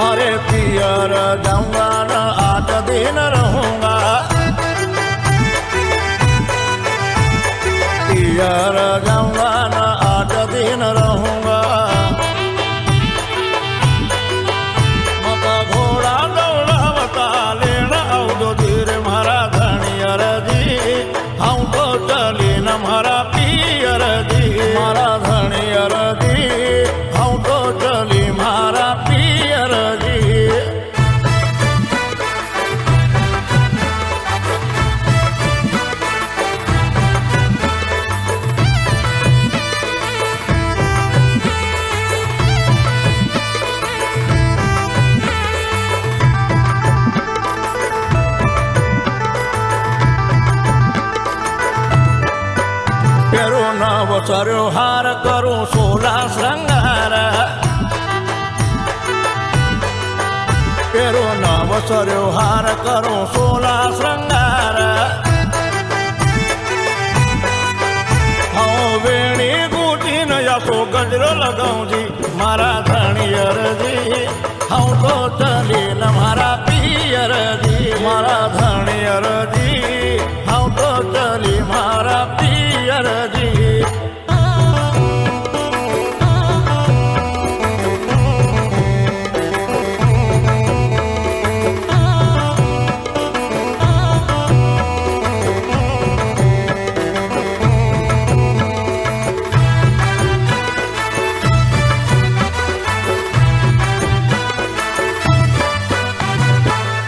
अरे पियर जाऊंगा न 8 दिन रहूंगा, पियर जाऊंगा न 8 दिन रहूंगा। मका घोड़ा दौड़ावता लेना अवधो धीरे मारा धनियर जी, हम तो चली न मारा पियर जी, मारा धनियर जी, हम तो चली मारा पियर जी। पेरो नवसर्यो हार करूं 16 श्रृंगार, पेरो नवसर्यो हार करूं 16 श्रृंगार। हाँ वेणी गुटी न यासो गजरो लगाऊं जी, मारा धनियर जी, हाँ तो चली न मारा पियर जी, मारा धनियर जी, हाँ तो चली मारा पियर जी।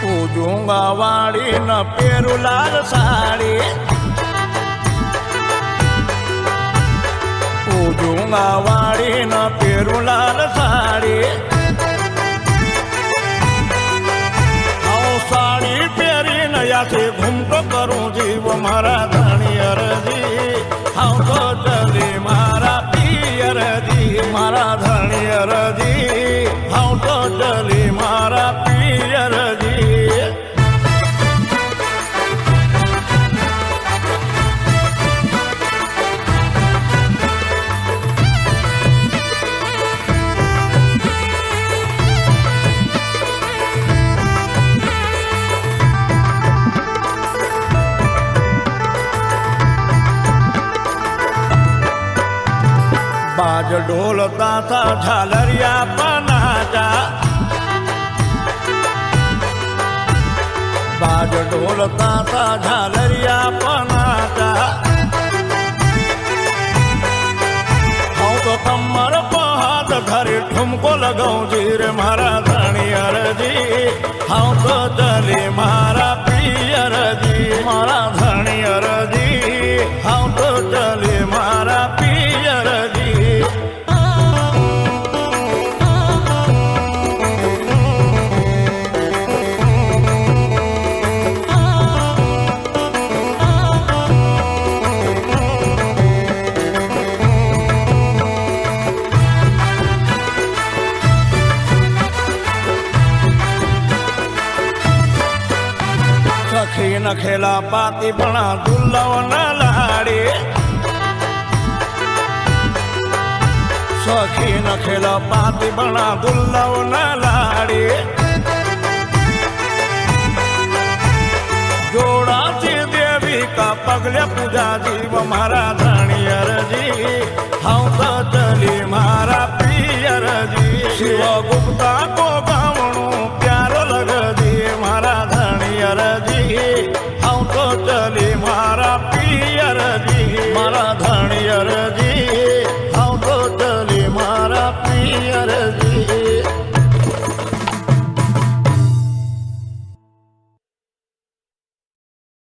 पूजूंगा वाड़ी न पेरू लाल साड़ी, पूजूंगा वाड़ी न पेरू लाल साड़ी। आओ साड़ी पेरी नया से घूमतो करूं जीव मारा धनियर जी, हम तो चली मारा पियर जी, मारा धनियर जी, हम तो चली मारा पियर जी। बाज ढोलता था झालरिया बनाजा, बाज ढोलता था झालरिया बनाजा। हाँ तो कमर पर हाथ धरे ठुमको लगाऊं जी रे मारा धनियर जी, हाँ तो चली मारा पियर जी, मारा धनियर जी, हाँ तो चली मारा पियर जी। सखी न खेला पाती बना दुल्लव न लाड़ी, सखी न खेला पाती बना दुल्लव न लाड़ी। जोड़ा सी देवी का पगले पूजा जीव मारा धनियर जी, हम तो चली मारा पियर जी। शिव गुप्ता को